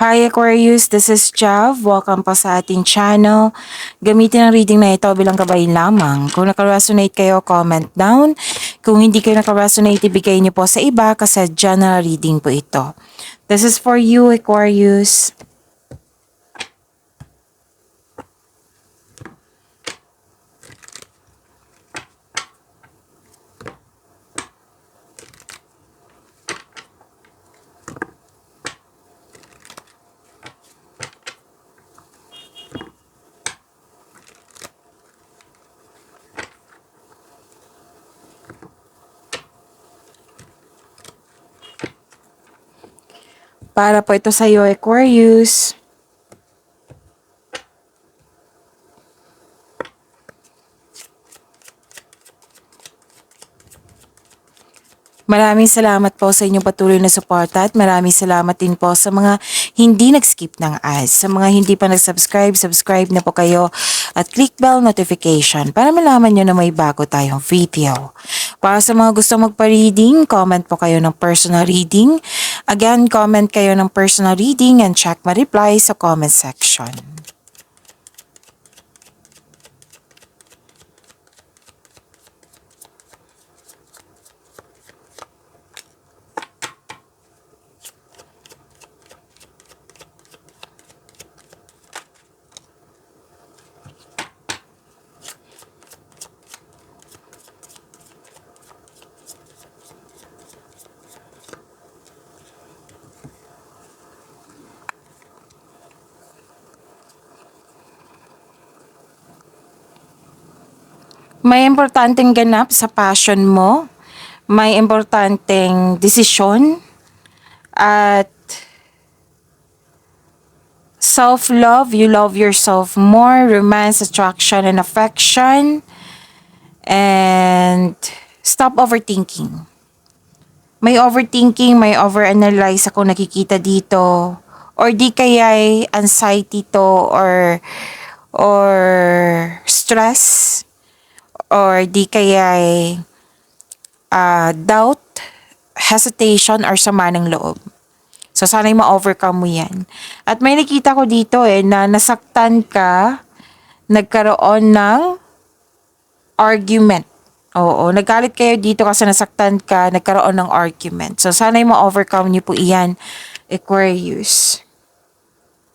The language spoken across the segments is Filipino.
Hi Aquarius, this is Jav. Welcome po sa ating channel. Gamitin ang reading na ito bilang gabay lamang. Kung nakaresonate kayo, comment down. Kung hindi kayo nakaresonate, ibigay niyo po sa iba kasi general reading po ito. This is for you, Aquarius. Para po ito sa iyo, Aquarius. Maraming salamat po sa inyong patuloy na suporta at maraming salamat din po sa mga hindi nag-skip ng ads. Sa mga hindi pa nag-subscribe, subscribe na po kayo at click bell notification para malaman nyo na may bago tayong video. Para sa mga gusto magpa-reading, comment po kayo ng personal reading. Again, comment kayo ng personal reading and check my reply sa comment section. May importanteng ganap sa passion mo, may importanteng desisyon, at self-love, you love yourself more, romance, attraction, and affection, and stop overthinking. May overthinking, may overanalyze ako nakikita dito, or di kaya'y anxiety to, or stress, or di kaya'y doubt, hesitation, or sama ng loob. So, sana'y ma-overcome mo yan. At may nakita ko dito na nasaktan ka, nagkaroon ng argument. Oo, nagalit kayo dito kasi nasaktan ka, nagkaroon ng argument. So, sana'y ma-overcome niyo po iyan, Aquarius.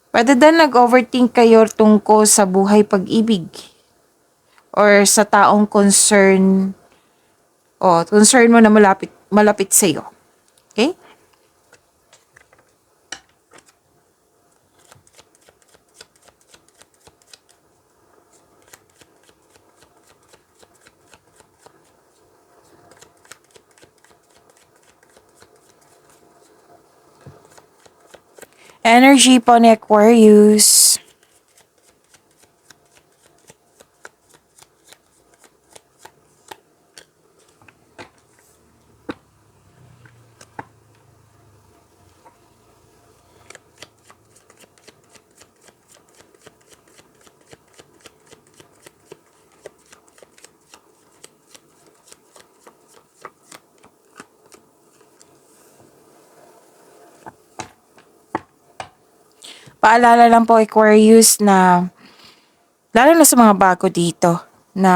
Pwede din nag-overthink kayo tungkol sa buhay pag-ibig or sa taong concern mo na malapit sa iyo. Okay? Energy po ni Aquarius. Paalala lang po, Aquarius, na lalo na sa mga bago dito, na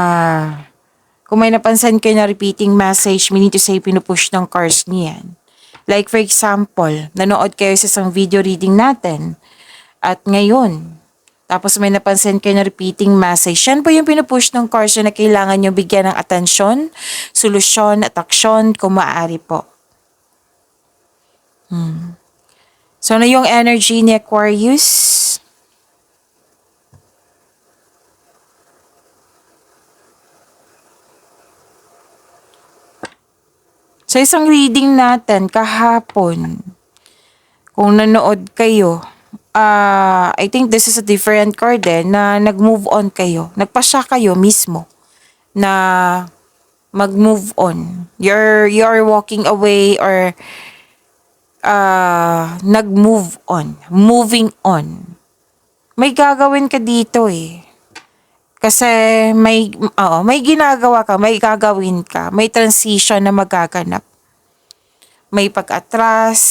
kung may napansin kayo na repeating message, meaning to say pinupush ng cards niyan. Like for example, nanood kayo sa isang video reading natin at ngayon, tapos may napansin kayo na repeating message, yan po yung pinupush ng cards na kailangan nyo bigyan ng atensyon, solusyon at aksyon kung maaari po. So, ano yung energy ni Aquarius? Sa isang reading natin kahapon, kung nanood kayo, I think this is a different card na nag-move on kayo. Nagpasya kayo mismo na mag-move on. You're walking away or nag-move on, moving on. May gagawin ka dito Kasi may ginagawa ka, may gagawin ka, may transition na magaganap. May pag-atras,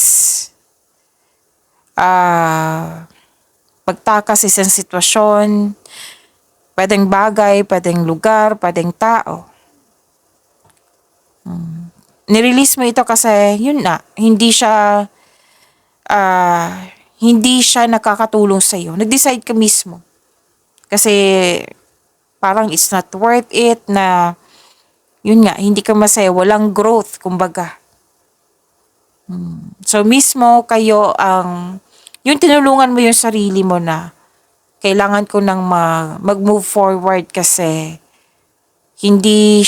pagtakas sa isang sitwasyon, pwedeng bagay, pwedeng lugar, pwedeng tao. Nirelease mo ito kasi, yun na, hindi siya nakakatulong sa'yo. Nag-decide ka mismo. Kasi, parang it's not worth it na, yun nga, hindi ka masaya, walang growth, kumbaga. So, mismo kayo yung tinulungan mo yung sarili mo na, kailangan ko nang mag-move forward kasi, hindi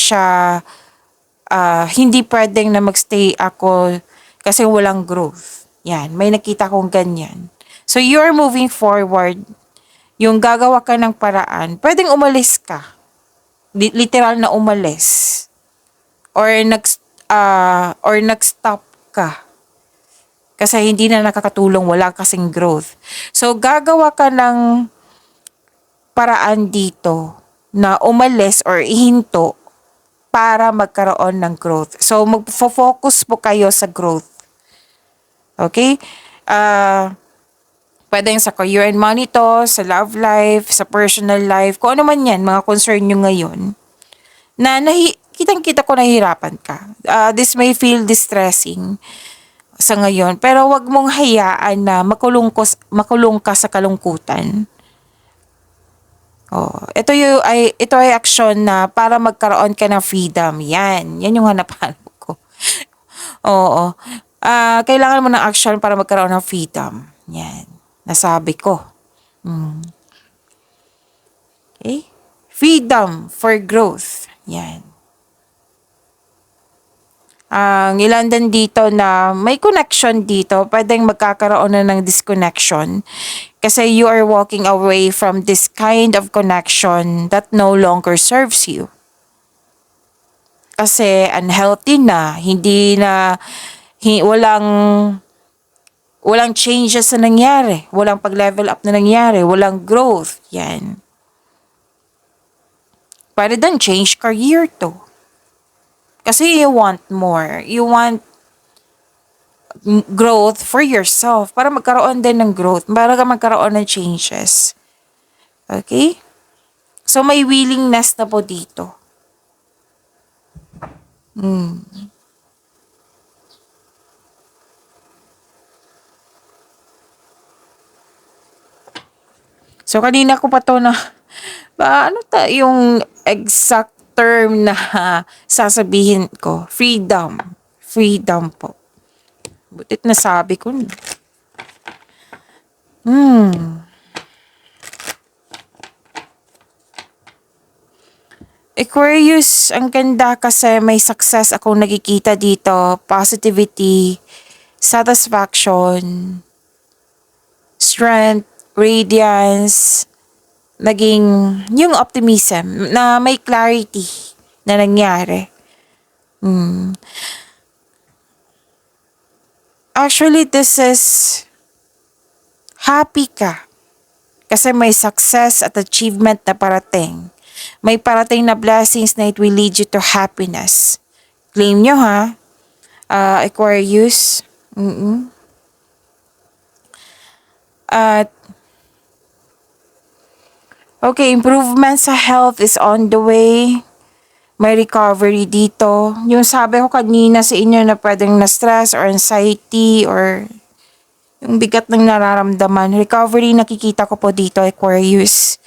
pwedeng na magstay ako kasi walang growth. Yan, may nakita kong ganyan. So, you're moving forward, yung gagawa ka ng paraan, pwedeng umalis ka. Literal na umalis. Or nag-stop ka. Kasi hindi na nakakatulong, wala kasing growth. So, gagawa ka ng paraan dito na umalis or ihinto para magkaroon ng growth. So, mag-focus po kayo sa growth. Okay? Pwedeng sa career and money to, sa love life, sa personal life, kung ano man yan, mga concern nyo ngayon, na kitang-kita ko nahihirapan ka. This may feel distressing sa ngayon, pero wag mong hayaan na makulong ka sa kalungkutan. Ito ay action na para magkaroon ka ng freedom. Yan yung hanapan ko. Oo. Kailangan mo ng action para magkaroon ng freedom. Yan. Nasabi ko. Okay? Freedom for growth. Yan. Ang ilan din dito na may connection dito, pwedeng magkakaroon na ng disconnection kasi you are walking away from this kind of connection that no longer serves you. Kasi unhealthy na, walang changes na nangyari, walang pag-level up na nangyari, walang growth. Yan. Pwede din change career to. Kasi you want more. You want growth for yourself. Para magkaroon din ng growth. Para magkaroon ng changes. Okay? So, may willingness na po dito. So, kanina ko pa to na, yung exact term na sasabihin ko? Freedom. Freedom po. Butit na sabi ko. Aquarius, ang ganda kasi may success akong nakikita dito. Positivity, satisfaction, strength, radiance, naging yung optimism na may clarity na nangyari. Actually, this is happy ka kasi may success at achievement na parating. May parating na blessings na it will lead you to happiness. Claim nyo ha, Aquarius. At okay, improvement sa health is on the way. May recovery dito. Yung sabi ko kanina sa inyo na pwedeng na-stress or anxiety or yung bigat ng nararamdaman. Recovery nakikita ko po dito, Aquarius.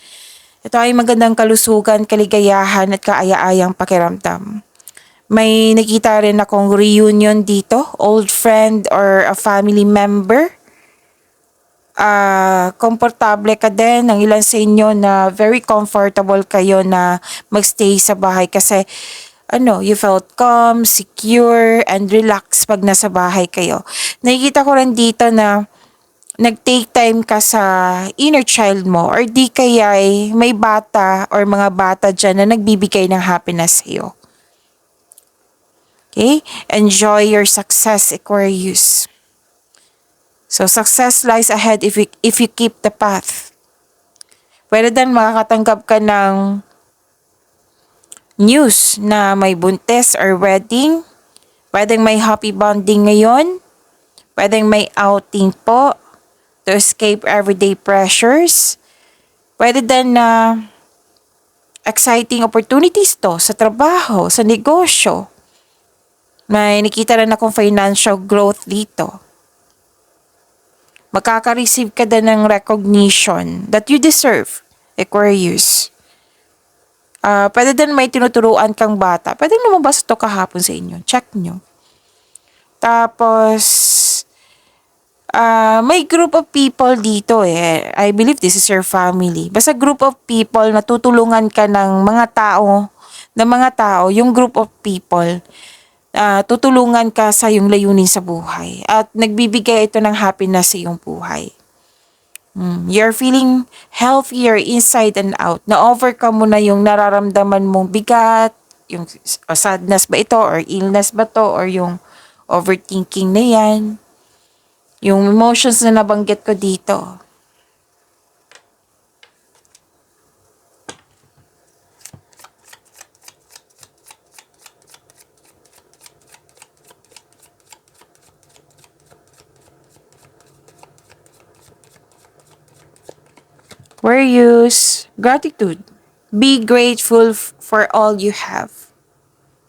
Ito ay magandang kalusugan, kaligayahan at kaaya-ayang pakiramdam. May nakita rin akong reunion dito, old friend or a family member. Komportable ka din ng ilan sa inyo na very comfortable kayo na magstay sa bahay kasi you felt calm, secure, and relaxed pag nasa bahay kayo. Nakikita ko rin dito na nag-take time ka sa inner child mo or di kaya may bata or mga bata dyan na nagbibigay ng happiness sa'yo. Okay? Enjoy your success, Aquarius. So, success lies ahead if you keep the path. Pwede din makakatanggap ka ng news na may buntis or wedding. Pwedeng may happy bonding ngayon. Pwedeng may outing po. to escape everyday pressures. Pwede din na exciting opportunities to sa trabaho, sa negosyo. May nakita rin akong financial growth dito. Makaka-receive ka din ng recognition that you deserve, Aquarius. Pwede din may tinuturuan kang bata. Pwede lumabas ito kahapon sa inyo. Check nyo. Tapos, may group of people dito eh. I believe this is your family. Basta group of people na tutulungan ka ng mga tao, yung group of people, tutulungan ka sa yung layunin sa buhay. At nagbibigay ito ng happiness sa iyong buhay. You're feeling healthier inside and out. Na-overcome mo na yung nararamdaman mong bigat, yung sadness ba ito, or illness ba to, or yung overthinking na yan. Yung emotions na nabanggit ko dito. Aquarius, gratitude. Be grateful for all you have.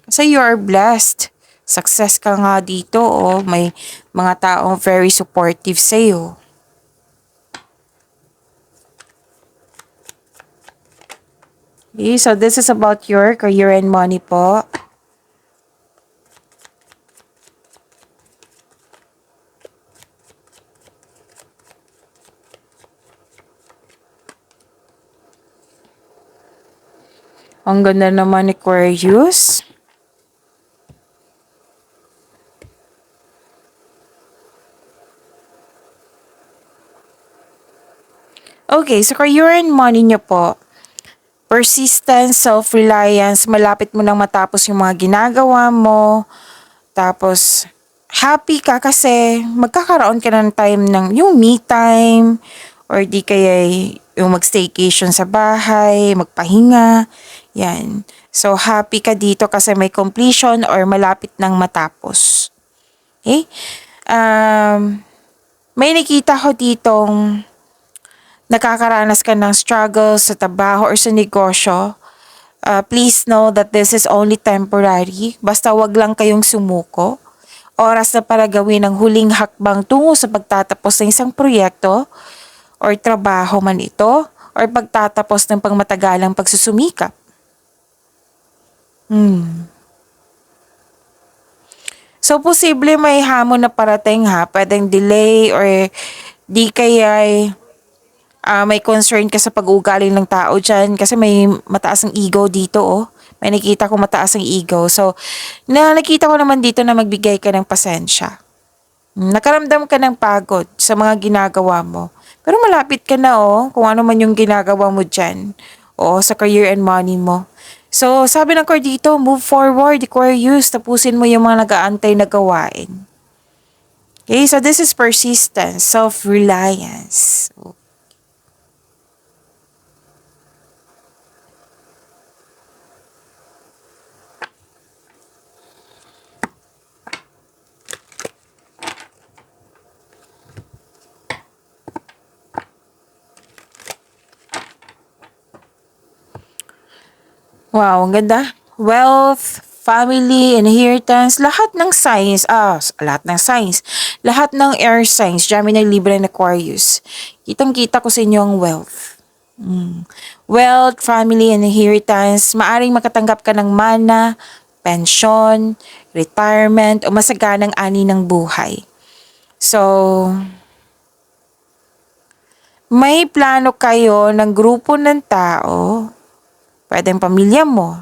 Kasi you are blessed. Success ka nga dito, oh. May mga taong very supportive sa'yo. Okay, so this is about your career and money po. Ang ganda naman ni Aquarius. Okay, so career and money nyo po. Persistence, self-reliance, malapit mo nang matapos yung mga ginagawa mo. Tapos, happy ka kasi magkakaroon ka ng time ng yung me time or di kaya yung mag-staycation sa bahay, magpahinga. Yan. So, happy ka dito kasi may completion or malapit nang matapos. Okay? May nakita ko ditong nakakaranas ka ng struggles sa trabaho or sa negosyo. Please know that this is only temporary. Basta wag lang kayong sumuko. Oras na para gawin ang huling hakbang tungo sa pagtatapos ng isang proyekto or trabaho man ito or pagtatapos ng pangmatagalang pagsusumikap. So, posible may hamon na parating ha. Pwedeng delay or di kaya may concern ka sa pag-uugali ng tao dyan kasi may mataas ang ego dito oh. May nakita ko mataas ang ego. So, nakita ko naman dito na magbigay ka ng pasensya. Nakaramdam ka ng pagod sa mga ginagawa mo. Pero malapit ka na oh, kung ano man yung ginagawa mo dyan. O sa career and money mo. So, sabi ng card dito, move forward, Aquarius. Tapusin mo yung mga nag-aantay na gawain. Okay, so this is persistence, self-reliance. Wow, ang ganda. Wealth, family, inheritance, lahat ng signs, lahat ng air signs, Gemini, Libra, and Aquarius. Kitang-kita ko sa inyo ang wealth. Wealth, family, and inheritance, maaring makatanggap ka ng mana, pensyon, retirement, o masaganang ani ng buhay. So, may plano kayo ng grupo ng tao, pwedeng pamilya mo,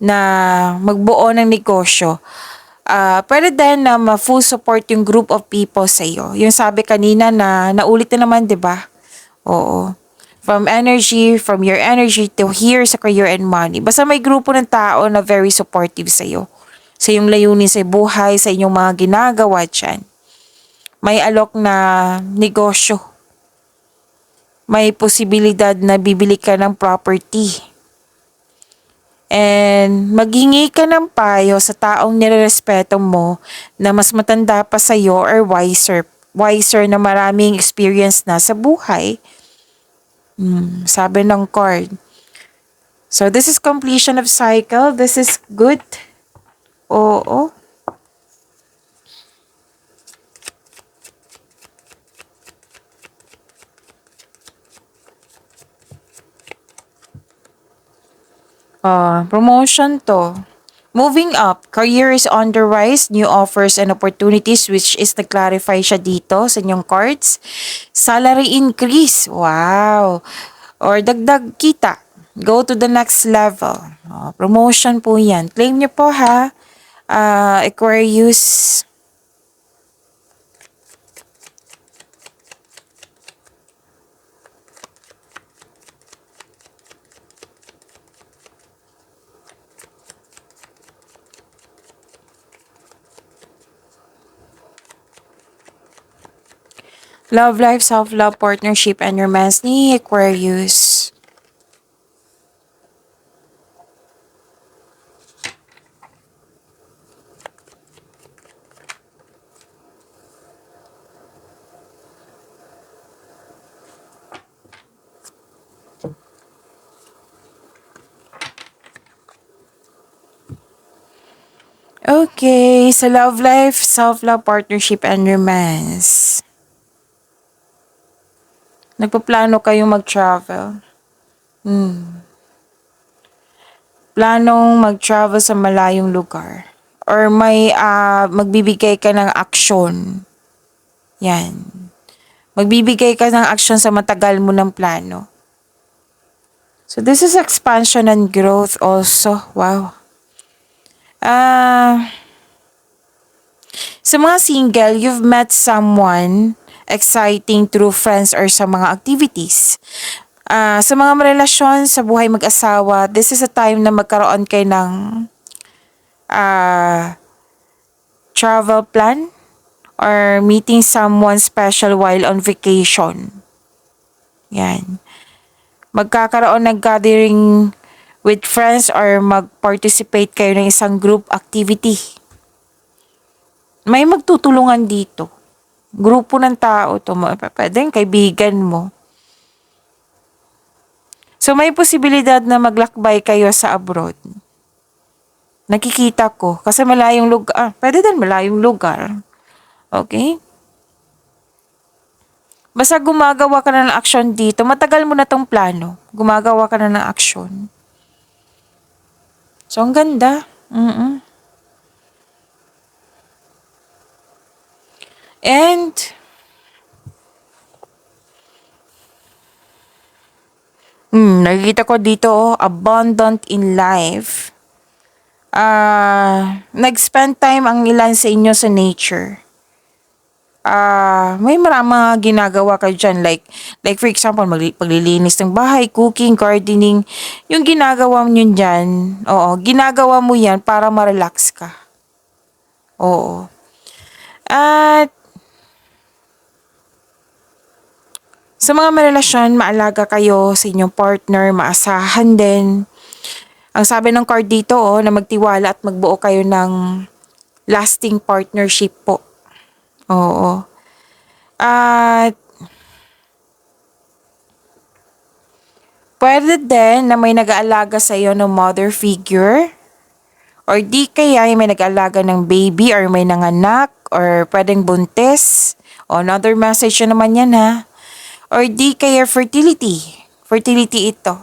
na magbuo ng negosyo. Pwede din na ma-full support yung group of people sa iyo. Yung sabi kanina na naulit na naman, 'di ba? Oo. From your energy to here sa career and money. Basta may grupo ng tao na very supportive sa iyo. Sa iyong layunin sa buhay, sa inyong mga ginagawa dyan. May alok na negosyo. May posibilidad na bibili ka ng property. And maghingi ka ng payo sa taong nirerespeto mo na mas matanda pa sa'yo or wiser na maraming experience na sa buhay. Sabi ng card. So, this is completion of cycle. This is good. Oo. Promotion to. Moving up, career is on the rise, new offers and opportunities, which is nag-clarify siya dito sa inyong cards. Salary increase, wow. Or dagdag kita, go to the next level. Promotion po yan. Claim nyo po ha, Aquarius. Love life, self-love, partnership, and romance ni Aquarius. Okay, sa love life, self-love, partnership, and romance. Nagpaplano kayong mag-travel. Planong mag-travel sa malayong lugar. Or may magbibigay ka ng aksyon. Yan. Magbibigay ka ng aksyon sa matagal mo ng plano. So this is expansion and growth also. Wow. Sa mga single, you've met someone exciting through friends or sa mga activities. Sa mga relasyon sa buhay mag-asawa, this is a time na magkaroon kayo ng travel plan or meeting someone special while on vacation. Yan. Magkakaroon ng gathering with friends or mag-participate kayo ng isang group activity. May magtutulungan dito. Grupo ng tao to. Pwedeng kaibigan mo. So, may posibilidad na maglakbay kayo sa abroad. Nakikita ko. Kasi malayong lugar. Pwede din malayong lugar. Okay? Basta gumagawa ka na ng aksyon dito. Matagal mo na tong plano. Gumagawa ka na ng aksyon. So, ang ganda. And, nakikita ko dito, abundant in life. Nag-spend time ang ilan sa inyo sa nature. May mga ginagawa kayo dyan. Like for example, paglilinis ng bahay, cooking, gardening. Yung ginagawa mo yun dyan, ginagawa mo yan para ma-relax ka. Oo. At, sa mga marelasyon, maalaga kayo sa inyong partner, maasahan din. Ang sabi ng card dito, na magtiwala at magbuo kayo ng lasting partnership po. Oo. At pwede din na may nag-aalaga sa iyo ng mother figure. Or di kaya may nag-aalaga ng baby or may nanganak or pwedeng buntis. Another message naman yan ha. Or di kaya fertility. Fertility ito.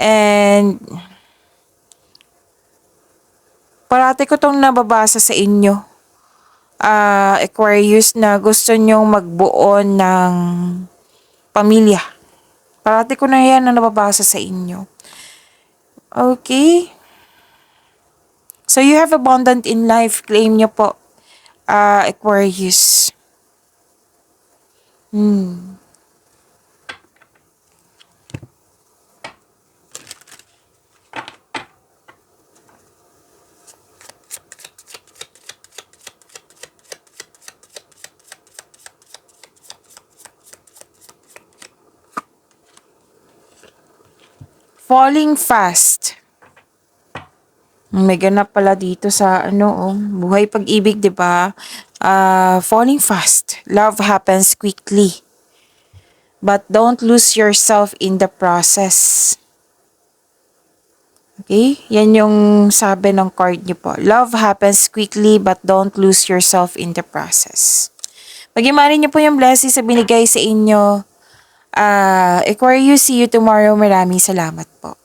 And parati ko tong nababasa sa inyo. Aquarius, na gusto nyong magbuo ng pamilya. Parati ko na yan na nababasa sa inyo. Okay? So you have abundant in life. Claim nyo po, Aquarius. Falling fast. May ganap pala dito sa buhay pag-ibig, 'di ba? falling fast. Love happens quickly. But don't lose yourself in the process. Okay? Yan yung sabi ng card niyo po. Love happens quickly but don't lose yourself in the process. Pag-imanin niyo po yung blessings sa binigay sa inyo. Aquarius, see you tomorrow. Maraming salamat po.